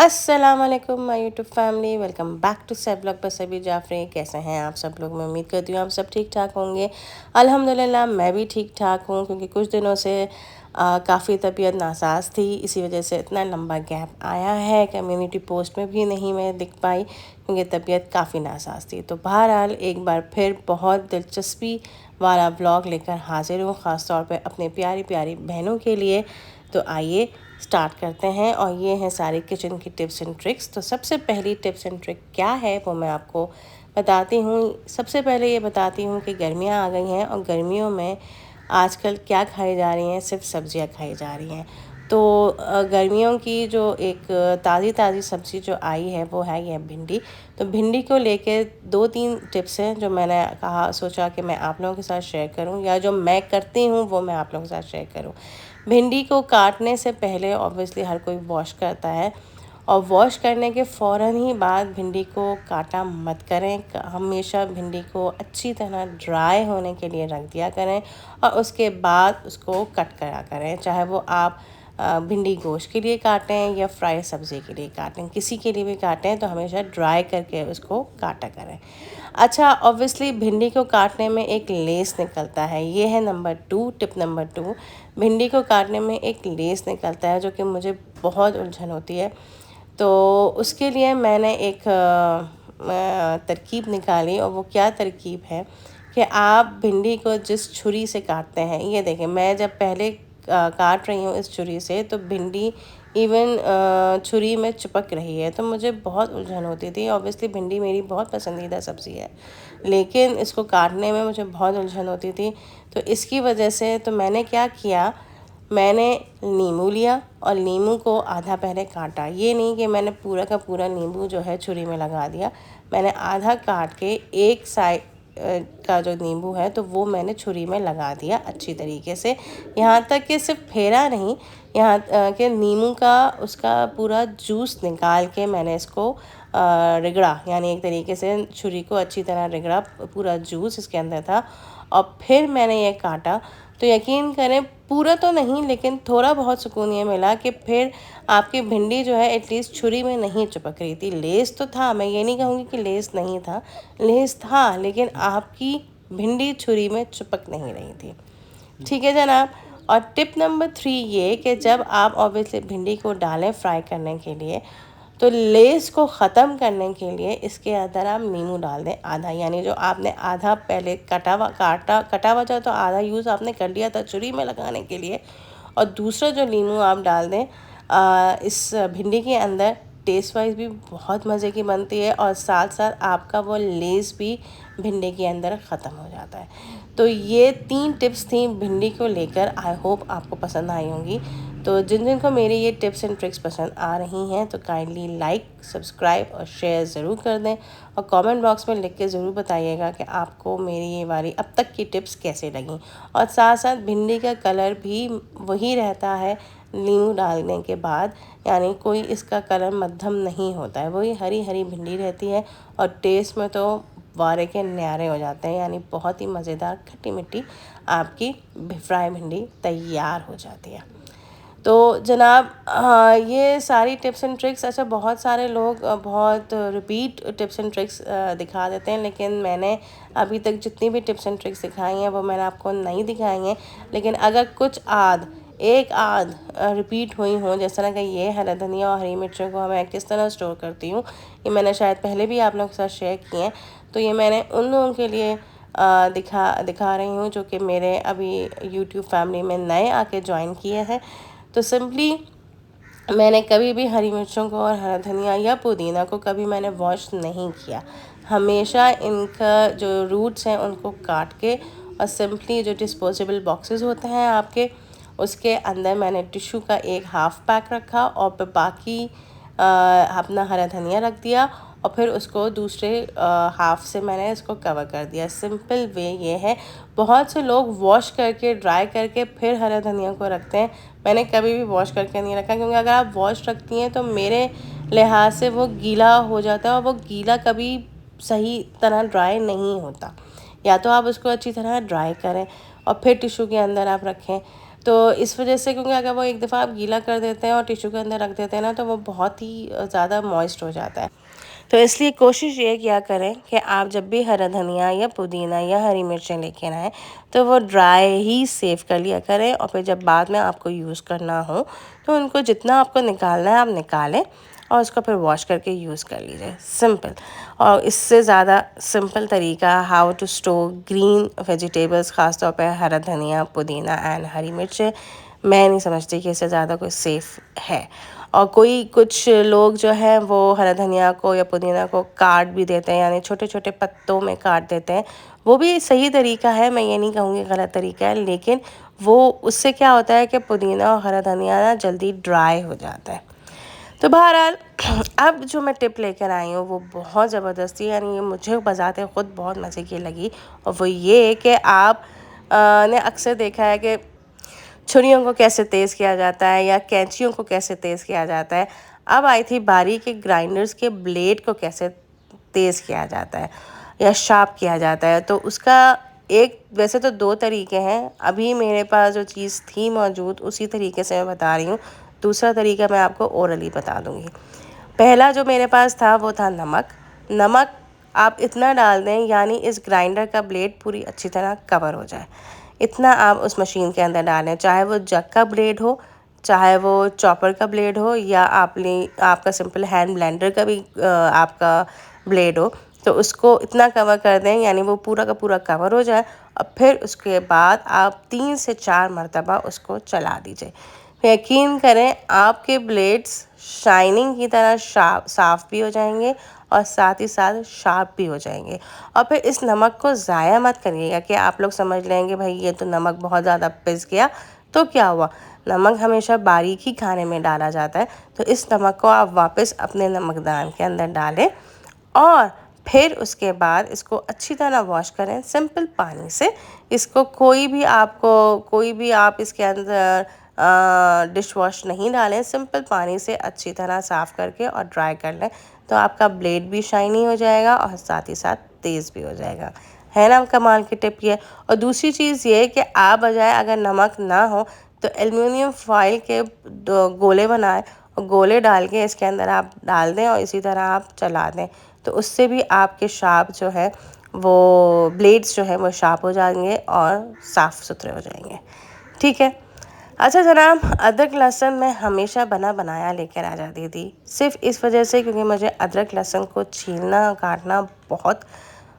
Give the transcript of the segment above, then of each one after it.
अस्सलाम वालेकुम my YouTube family, welcome back to save blog पर सभी जाफरी। कैसे हैं आप सब लोग? मैं उम्मीद करती हूँ आप सब ठीक ठाक होंगे। अल्हम्दुलिल्लाह मैं भी ठीक ठाक हूँ, क्योंकि कुछ दिनों से काफ़ी तबीयत नासाज थी, इसी वजह से इतना लंबा गैप आया है। कम्युनिटी पोस्ट में भी नहीं मैं दिख पाई क्योंकि तबीयत काफ़ी नासाज थी। तो बहरहाल एक बार फिर बहुत दिलचस्पी वाला व्लॉग लेकर हाजिर हूँ, ख़ास तौर पे अपने प्यारी प्यारी बहनों के लिए। तो आइए स्टार्ट करते हैं, और ये हैं सारी किचन की टिप्स एंड ट्रिक्स। तो सबसे पहली टिप्स एंड ट्रिक क्या है वो मैं आपको बताती हूँ। सबसे पहले ये बताती हूँ कि गर्मियाँ आ गई हैं, और गर्मियों में आजकल क्या खाई जा रही हैं? सिर्फ सब्जियाँ खाई जा रही हैं। तो गर्मियों की जो एक ताज़ी ताज़ी सब्ज़ी जो आई है वो है ये भिंडी। तो भिंडी को लेके 2-3 टिप्स हैं जो मैंने सोचा कि मैं आप लोगों के साथ शेयर करूं, या जो मैं करती हूं वो मैं आप लोगों के साथ शेयर करूं। भिंडी को काटने से पहले ऑब्वियसली हर कोई वॉश करता है, और वॉश करने के फ़ौरन ही बाद भिंडी को काटा मत करें। हमेशा भिंडी को अच्छी तरह ड्राई होने के लिए रख दिया करें, और उसके बाद उसको कट करा करें। चाहे वो आप भिंडी गोश्त के लिए काटें या फ्राई सब्ज़ी के लिए काटें, किसी के लिए भी काटें तो हमेशा ड्राई करके उसको काटा करें। अच्छा, ऑब्वियसली भिंडी को काटने में एक लेस निकलता है, ये है टिप नंबर 2। भिंडी को काटने में एक लेस निकलता है जो कि मुझे बहुत उलझन होती है। तो उसके लिए मैंने एक तरकीब निकाली, और वो क्या तरकीब है कि आप भिंडी को जिस छुरी से काटते हैं, ये देखें मैं जब पहले काट रही हूँ इस छुरी से, तो भिंडी इवन छुरी में चिपक रही है। तो मुझे बहुत उलझन होती थी। ऑब्वियसली भिंडी मेरी बहुत पसंदीदा सब्ज़ी है, लेकिन इसको काटने में मुझे बहुत उलझन होती थी। तो इसकी वजह से तो मैंने क्या किया, मैंने नींबू लिया और नींबू को आधा पहले काटा। ये नहीं कि मैंने पूरा का पूरा नींबू जो है छुरी में लगा दिया। मैंने आधा काट के एक साइड का जो नींबू है तो वो मैंने छुरी में लगा दिया अच्छी तरीके से, यहाँ तक कि सिर्फ फेरा नहीं, यहाँ के नींबू का उसका पूरा जूस निकाल के मैंने इसको रगड़ा, यानी एक तरीके से छुरी को अच्छी तरह रगड़ा, पूरा जूस इसके अंदर था। और फिर मैंने ये काटा। तो यकीन करें, पूरा तो नहीं लेकिन थोड़ा बहुत सुकून ये मिला कि फिर आपकी भिंडी जो है एटलीस्ट छुरी में नहीं चिपक रही थी। लेस तो था, मैं ये नहीं कहूँगी कि लेस नहीं था, लेस था, लेकिन आपकी भिंडी छुरी में चिपक नहीं रही थी। ठीक है जनाब। और टिप नंबर 3 ये कि जब आप ऑब्वियसली भिंडी को डालें फ्राई करने के लिए, तो लेस को ख़त्म करने के लिए इसके अंदर आप नींबू डाल दें आधा, यानी जो आपने आधा पहले कटा हुआ था तो आधा यूज़ आपने कर लिया था छुरी में लगाने के लिए, और दूसरा जो नींबू आप डाल दें इस भिंडी के अंदर। टेस्ट वाइज भी बहुत मज़े की बनती है, और साथ साथ आपका वो लेस भी भिंडी के अंदर ख़त्म हो जाता है। तो ये 3 टिप्स थी भिंडी को लेकर, आई होप आपको पसंद आई होंगी। तो जिन जिन को मेरी ये टिप्स एंड ट्रिक्स पसंद आ रही हैं तो काइंडली लाइक, सब्सक्राइब और शेयर ज़रूर कर दें, और कमेंट बॉक्स में लिख के ज़रूर बताइएगा कि आपको मेरी ये वाली अब तक की टिप्स कैसे लगीं। और साथ साथ भिंडी का कलर भी वही रहता है नींबू डालने के बाद, यानी कोई इसका कलर मध्यम नहीं होता है, वही हरी हरी भिंडी रहती है। और टेस्ट में तो वारे के न्यारे हो जाते हैं, यानी बहुत ही मज़ेदार खट्टी मिट्टी आपकी फ्राई भिंडी तैयार हो जाती है। तो जनाब, ये सारी टिप्स एंड ट्रिक्स, अच्छा बहुत सारे लोग बहुत रिपीट टिप्स एंड ट्रिक्स दिखा देते हैं, लेकिन मैंने अभी तक जितनी भी टिप्स एंड ट्रिक्स दिखाई हैं वो मैंने आपको नहीं दिखाई हैं। लेकिन अगर कुछ एक आध रिपीट हुई हों, जिस तरह का ये हरा धनिया और हरी मिर्चों को मैं किस तरह स्टोर करती हूँ, ये मैंने शायद पहले भी आप लोगों के साथ शेयर किए हैं। तो ये मैंने उन लोगों के लिए दिखा रही हूँ जो कि मेरे अभी यूट्यूब फैमिली में नए आके ज्वाइन किए हैं। तो सिंपली मैंने कभी भी हरी मिर्चों को और हरा धनिया या पुदीना को कभी मैंने वॉश नहीं किया। हमेशा इनका जो रूट्स हैं उनको काट के, और सिंपली जो डिस्पोजेबल बॉक्सेस होते हैं आपके, उसके अंदर मैंने टिश्यू का एक हाफ़ पैक रखा, और फिर बाकी अपना हरा धनिया रख दिया, और फिर उसको दूसरे हाफ से मैंने इसको कवर कर दिया। सिंपल वे ये है। बहुत से लोग वॉश करके ड्राई करके फिर हरा धनिया को रखते हैं, मैंने कभी भी वॉश करके नहीं रखा, क्योंकि अगर आप वॉश रखती हैं तो मेरे लिहाज से वो गीला हो जाता है, और वो गीला कभी सही तरह ड्राई नहीं होता। या तो आप उसको अच्छी तरह ड्राई करें और फिर टिश्यू के अंदर आप रखें। तो इस वजह से, क्योंकि अगर वो एक दफ़ा आप गीला कर देते हैं और टिश्यू के अंदर रख देते हैं ना, तो वो बहुत ही ज़्यादा मॉइस्ट हो जाता है। तो इसलिए कोशिश ये किया करें कि आप जब भी हरा धनिया या पुदीना या हरी मिर्चें लेके आएँ तो वो ड्राई ही सेव कर लिया करें, और फिर जब बाद में आपको यूज़ करना हो तो उनको जितना आपको निकालना है आप निकालें और उसको फिर वॉश करके यूज़ कर लीजिए। सिंपल। और इससे ज़्यादा सिंपल तरीका how to store green vegetables, ख़ास तौर पे हरा धनिया, पुदीना एंड हरी मिर्चें, मैं नहीं समझती कि इससे ज़्यादा कोई सेफ़ है। और कुछ लोग जो हैं वो हरा धनिया को या पुदीना को काट भी देते हैं, यानी छोटे छोटे पत्तों में काट देते हैं। वो भी सही तरीका है, मैं ये नहीं कहूँगी गलत तरीका है, लेकिन वो उससे क्या होता है कि पुदीना और हरा धनिया ना जल्दी ड्राई हो जाता है। तो बहरहाल अब जो मैं टिप लेकर आई हूँ वो बहुत ज़बरदस्त थी, यानी ये मुझे बजाते ख़ुद बहुत मज़े की लगी। और वो ये कि आप ने अक्सर देखा है कि छुरियों को कैसे तेज़ किया जाता है या कैंचियों को कैसे तेज़ किया जाता है। अब आई थी बारी के ग्राइंडर्स के ब्लेड को कैसे तेज़ किया जाता है या शार्प किया जाता है। तो उसका एक, वैसे तो 2 तरीके हैं, अभी मेरे पास जो चीज़ थी मौजूद उसी तरीके से मैं बता रही हूँ। दूसरा तरीका मैं आपको ओरली बता दूँगी। पहला जो मेरे पास था वो था नमक। नमक आप इतना डाल दें यानी इस ग्राइंडर का ब्लेड पूरी अच्छी तरह कवर हो जाए, इतना आप उस मशीन के अंदर डालें। चाहे वो जग का ब्लेड हो, चाहे वो चॉपर का ब्लेड हो, या आपका सिंपल हैंड ब्लेंडर का भी आपका ब्लेड हो, तो उसको इतना कवर कर दें यानी वो पूरा का पूरा कवर हो जाए। और फिर उसके बाद आप 3 से 4 मरतबा उसको चला दीजिए। यकीन करें आपके ब्लेड्स शाइनिंग की तरह साफ़ भी हो जाएंगे और साथ ही साथ शार्प भी हो जाएंगे। और फिर इस नमक को ज़ाया मत करिएगा कि आप लोग समझ लेंगे भाई ये तो नमक बहुत ज़्यादा पिस गया, तो क्या हुआ। नमक हमेशा बारीक ही खाने में डाला जाता है, तो इस नमक को आप वापस अपने नमकदान के अंदर डालें और फिर उसके बाद इसको अच्छी तरह वॉश करें सिंपल पानी से। इसको कोई भी आप इसके अंदर डिश वॉश नहीं डालें, सिंपल पानी से अच्छी तरह साफ़ करके और ड्राई कर लें, तो आपका ब्लेड भी शाइनी हो जाएगा और साथ ही साथ तेज़ भी हो जाएगा। है ना कमाल की टिप ये। और दूसरी चीज़ ये कि आप बजाय अगर नमक ना हो तो एल्युमिनियम फॉइल के गोले बनाएं और गोले डाल के इसके अंदर आप डाल दें और इसी तरह आप चला दें, तो उससे भी आपके शार्प जो है वो ब्लेड्स जो है वो शार्प हो जाएंगे और साफ़ सुथरे हो जाएंगे। ठीक है। अच्छा जनाब, अदरक लहसुन मैं हमेशा बना बनाया लेकर आ जाती थी, सिर्फ़ इस वजह से क्योंकि मुझे अदरक लहसुन को छीलना काटना बहुत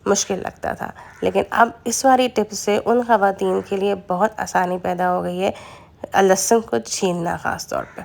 मुश्किल लगता था। लेकिन अब इस वाली टिप से उन ख़वातीन के लिए बहुत आसानी पैदा हो गई है लहसुन को छीलना ख़ास तौर पे।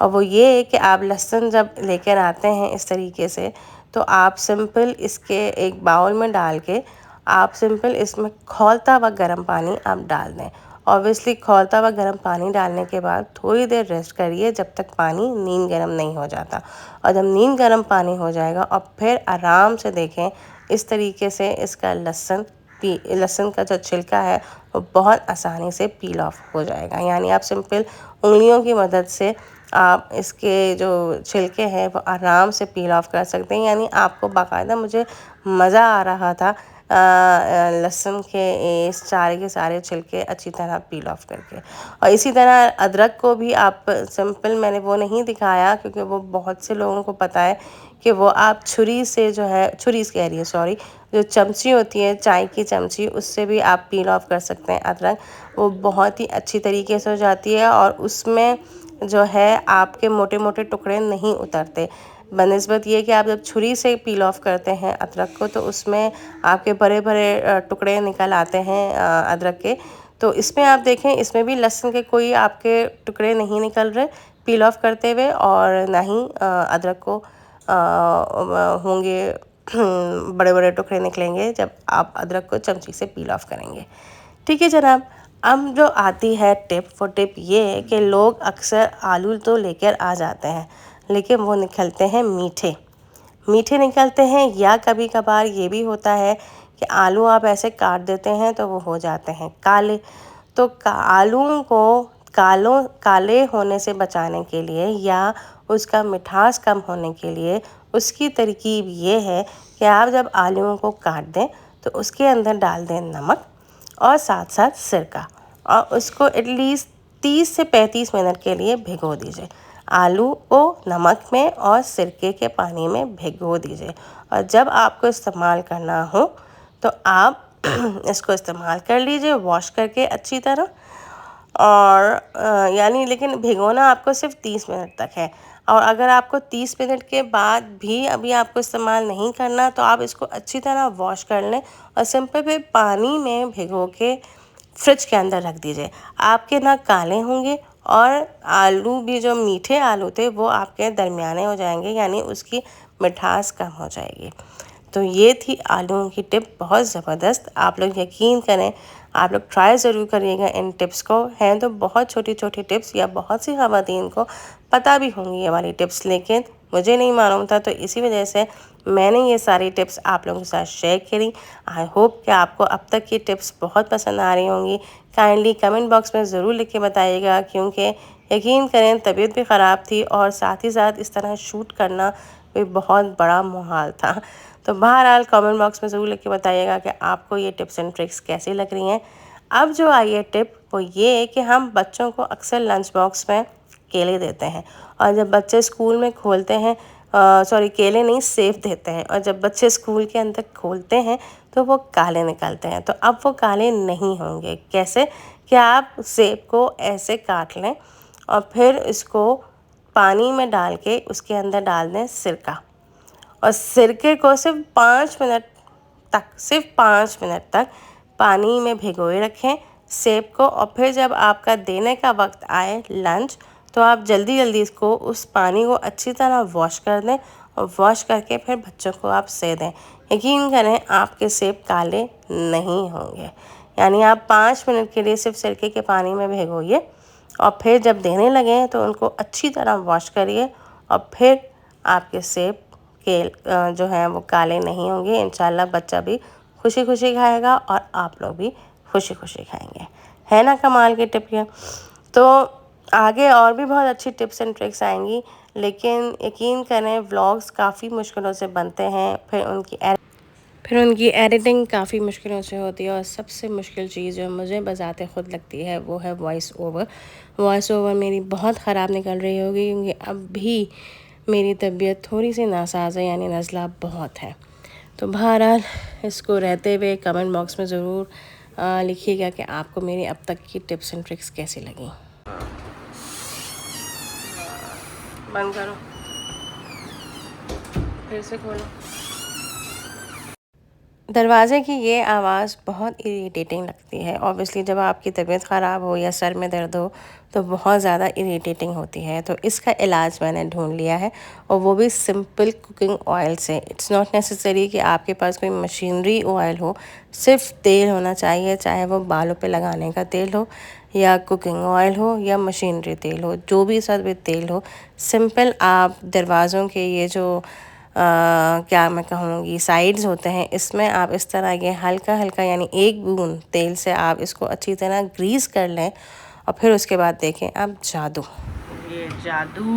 और वो ये है कि आप लहसुन जब लेकर आते हैं इस तरीके से, तो आप सिंपल इसके एक बाउल में डाल के आप सिंपल इसमें खौलता हुआ गर्म पानी आप डाल दें। ऑब्वियसली खौलता हुआ गर्म पानी डालने के बाद थोड़ी देर रेस्ट करिए जब तक पानी नीम गर्म नहीं हो जाता। और जब नीम गर्म पानी हो जाएगा और फिर आराम से देखें इस तरीके से इसका लहसुन का जो छिलका है वो बहुत आसानी से पील ऑफ हो जाएगा। यानी आप सिंपल उंगलियों की मदद से आप इसके जो छिलके हैं वो आराम से पील ऑफ कर सकते हैं। यानी आपको बाकायदा, मुझे मज़ा आ रहा था लहसुन के इस सारे के सारे छिलके अच्छी तरह पील ऑफ करके। और इसी तरह अदरक को भी आप सिंपल, मैंने वो नहीं दिखाया क्योंकि वो बहुत से लोगों को पता है कि वो आप छुरी से जो है, छुरी कह रही है सॉरी, जो चमची होती है चाय की चमची, उससे भी आप पील ऑफ कर सकते हैं अदरक। वो बहुत ही अच्छी तरीके से हो जाती है और उसमें जो है आपके मोटे मोटे टुकड़े नहीं उतरते। बनिस्बत ये कि आप जब छुरी से पील ऑफ करते हैं अदरक को तो उसमें आपके बड़े बड़े टुकड़े निकल आते हैं अदरक के। तो इसमें आप देखें, इसमें भी लहसुन के कोई आपके टुकड़े नहीं निकल रहे पील ऑफ करते हुए, और ना ही अदरक को होंगे बड़े बड़े टुकड़े निकलेंगे जब आप अदरक को चमची से पील ऑफ करेंगे। ठीक है जनाब। अब जो आती है टिप, वो टिप ये है कि लोग अक्सर आलू तो लेकर आ जाते हैं लेकिन वो निकलते हैं मीठे निकलते हैं, या कभी कभार ये भी होता है कि आलू आप ऐसे काट देते हैं तो वो हो जाते हैं काले। तो आलूओं को काले होने से बचाने के लिए या उसका मिठास कम होने के लिए उसकी तरकीब ये है कि आप जब आलूओं को काट दें तो उसके अंदर डाल दें नमक और साथ साथ सिरका, और उसको एटलीस्ट 30 से 35 मिनट के लिए भिगो दीजिए। आलू को नमक में और सिरके के पानी में भिगो दीजिए, और जब आपको इस्तेमाल करना हो तो आप इसको इस्तेमाल कर लीजिए वॉश करके अच्छी तरह। और यानी लेकिन भिगोना आपको सिर्फ 30 मिनट तक है। और अगर आपको 30 मिनट के बाद भी अभी आपको इस्तेमाल नहीं करना तो आप इसको अच्छी तरह वॉश कर लें और सिंपल पे पानी में भिगो के फ्रिज के अंदर रख दीजिए। आपके ना काले होंगे और आलू भी जो मीठे आलू थे वो आपके दरमियाने हो जाएंगे, यानी उसकी मिठास कम हो जाएगी। तो ये थी आलूओं की टिप, बहुत ज़बरदस्त। आप लोग यकीन करें, आप लोग ट्राई ज़रूर करिएगा इन टिप्स को। हैं तो बहुत छोटी छोटी टिप्स, या बहुत सी ख़वातीन को पता भी होंगी ये वाली टिप्स, लेकिन मुझे नहीं मालूम था, तो इसी वजह से मैंने ये सारी टिप्स आप लोगों के साथ शेयर करी। आई होप कि आपको अब तक की टिप्स बहुत पसंद आ रही होंगी। काइंडली कमेंट बॉक्स में ज़रूर लिख के बताइएगा, क्योंकि यकीन करें तबीयत भी ख़राब थी और साथ ही साथ इस तरह शूट करना भी बहुत बड़ा मुहाल था। तो बहरहाल कमेंट बॉक्स में ज़रूर लिख के बताइएगा कि आपको ये टिप्स एंड ट्रिक्स कैसी लग रही हैं। अब जो आई है टिप वो ये है कि हम बच्चों को अक्सर लंच बॉक्स में केले देते हैं, और जब बच्चे स्कूल में खोलते हैं, सॉरी केले नहीं सेब देते हैं, और जब बच्चे स्कूल के अंदर खोलते हैं तो वो काले निकलते हैं। तो अब वो काले नहीं होंगे। कैसे? कि आप सेब को ऐसे काट लें और फिर इसको पानी में डाल के उसके अंदर डाल दें सिरका, और सिरके को सिर्फ 5 मिनट तक, सिर्फ 5 मिनट तक पानी में भिगोए रखें सेब को। और फिर जब आपका देने का वक्त आए लंच, तो आप जल्दी जल्दी इसको उस पानी को अच्छी तरह वॉश कर दें, और वॉश करके फिर बच्चों को आप दे दें। यकीन करें आपके सेब काले नहीं होंगे। यानी आप 5 मिनट के लिए सिर्फ सिरके के पानी में भिगोइए, और फिर जब देने लगें तो उनको अच्छी तरह वॉश करिए, और फिर आपके सेब के जो हैं वो काले नहीं होंगे। इंशाल्लाह बच्चा भी खुशी खुशी खाएगा और आप लोग भी खुशी खुशी खाएंगे। है ना कमाल की टिप ये? तो आगे और भी बहुत अच्छी टिप्स एंड ट्रिक्स आएंगी, लेकिन यकीन करें व्लॉग्स काफ़ी मुश्किलों से बनते हैं, फिर उनकी एडिटिंग काफ़ी मुश्किलों से होती है, और सबसे मुश्किल चीज़ जो मुझे बजाते खुद लगती है वो है वॉइस ओवर। वॉइस ओवर मेरी बहुत ख़राब निकल रही होगी, क्योंकि अब भी मेरी तबीयत थोड़ी सी नासाज है, यानी नज़ला बहुत है। तो बहरहाल इसको रहते हुए कमेंट बॉक्स में ज़रूर लिखिएगा कि आपको मेरी अब तक की टिप्स एंड ट्रिक्स कैसी लगी। बंद करो, फिर से खोलो। दरवाज़े की ये आवाज़ बहुत इरिटेटिंग लगती है। ऑब्वियसली जब आपकी तबीयत ख़राब हो या सर में दर्द हो तो बहुत ज़्यादा इरिटेटिंग होती है। तो इसका इलाज मैंने ढूंढ लिया है, और वो भी सिंपल कुकिंग ऑयल से। इट्स नॉट नेसेसरी कि आपके पास कोई मशीनरी ऑयल हो, सिर्फ तेल होना चाहिए, चाहे वो बालों पे लगाने का तेल हो या कुकिंग ऑयल हो या मशीनरी तेल हो, जो भी सब तेल हो। सिंपल आप दरवाज़ों के ये जो क्या मैं कहूँगी साइड्स होते हैं, इसमें आप इस तरह ये हल्का हल्का यानी एक बूंद तेल से आप इसको अच्छी तरह ग्रीस कर लें, और फिर उसके बाद देखें आप जादू। ये जादू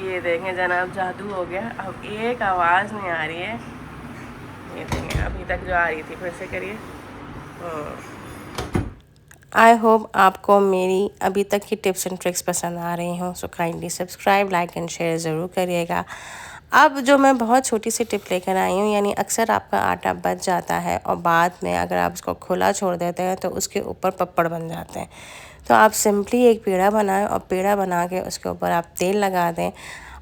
ये देखें जनाब, जादू हो गया। अब एक आवाज़ नहीं आ रही है। ये देखें, अभी तक जो आ रही थी, फिर से करिए। आई होप आपको मेरी अभी तक की टिप्स एंड ट्रिक्स पसंद आ रही हों। So kindly subscribe, like and share ज़रूर करिएगा। अब जो मैं बहुत छोटी सी टिप लेकर आई हूँ, यानी अक्सर आपका आटा बच जाता है और बाद में अगर आप उसको खुला छोड़ देते हैं तो उसके ऊपर पपड़ बन जाते हैं। तो आप सिंपली एक पेड़ा बनाएं, और पेड़ा बना के उसके ऊपर आप तेल लगा दें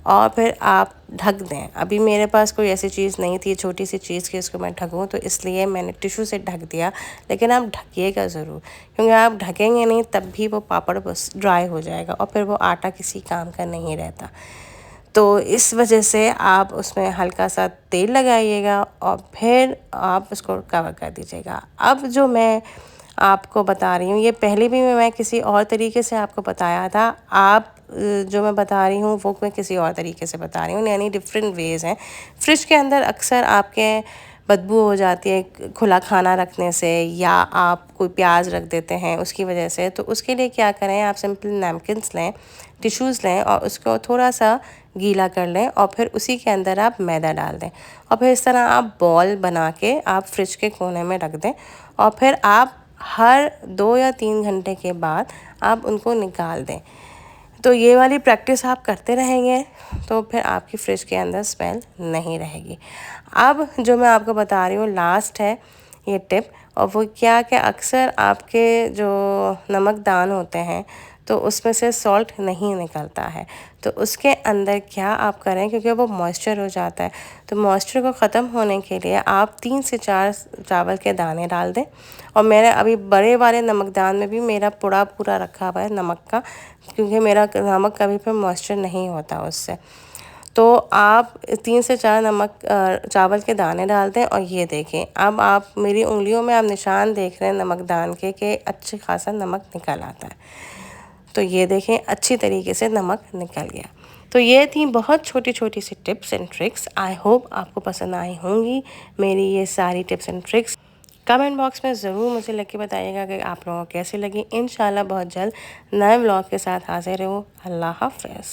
और फिर आप ढक दें। अभी मेरे पास कोई ऐसी चीज़ नहीं थी छोटी सी चीज़ कि इसको मैं ढकूँ, तो इसलिए मैंने टिशू से ढक दिया। लेकिन आप ढकिएगा ज़रूर, क्योंकि आप ढकेंगे नहीं तब भी वो पापड़ बस ड्राई हो जाएगा और फिर वो आटा किसी काम का नहीं रहता। तो इस वजह से आप उसमें हल्का सा तेल लगाइएगा और फिर आप उसको कवर कर दीजिएगा। अब जो मैं आपको बता रही हूँ, ये पहले भी मैं किसी और तरीके से आपको बताया था। आप जो मैं बता रही हूँ वो मैं किसी और तरीके से बता रही हूँ, यानी डिफरेंट वेज़ हैं। फ्रिज के अंदर अक्सर आपके बदबू हो जाती है खुला खाना रखने से, या आप कोई प्याज रख देते हैं उसकी वजह से। तो उसके लिए क्या करें, आप सिंपल नैपकिन्स लें, टिश्यूज़ लें और उसको थोड़ा सा गीला कर लें, और फिर उसी के अंदर आप मैदा डाल दें, और फिर इस तरह आप बॉल बना के आप फ्रिज के कोने में रख दें। और फिर आप हर 2 या 3 घंटे के बाद आप उनको निकाल दें। तो ये वाली प्रैक्टिस आप करते रहेंगे तो फिर आपकी फ्रिज के अंदर स्मेल नहीं रहेगी। अब जो मैं आपको बता रही हूँ लास्ट है ये टिप, और वो क्या कि अक्सर आपके जो नमकदान होते हैं तो उसमें से सॉल्ट नहीं निकलता है। तो उसके अंदर क्या आप करें, क्योंकि वो मॉइस्चर हो जाता है, तो मॉइस्चर को ख़त्म होने के लिए आप 3 से 4 चावल के दाने डाल दें। और मैंने अभी बड़े वाले नमकदान में भी मेरा पुड़ा पूरा रखा हुआ है नमक का, क्योंकि मेरा नमक कभी भी मॉइस्चर नहीं होता उससे। तो आप 3 से 4 चावल के दाने डाल दें। और ये देखें, अब आप मेरी उंगलियों में आप निशान देख रहे हैं नमकदान के कि अच्छी खासा नमक निकल आता है। तो ये देखें अच्छी तरीके से नमक निकल गया। तो ये थी बहुत छोटी छोटी सी tips and tricks. I hope आपको पसंद आई होंगी मेरी ये सारी tips and tricks. Comment box में ज़रूर मुझे लिख के बताइएगा कि आप लोगों को कैसी लगी। इंशाल्लाह बहुत जल्द नए व्लॉग के साथ हाजिर हो। अल्लाह हाफ़िज़।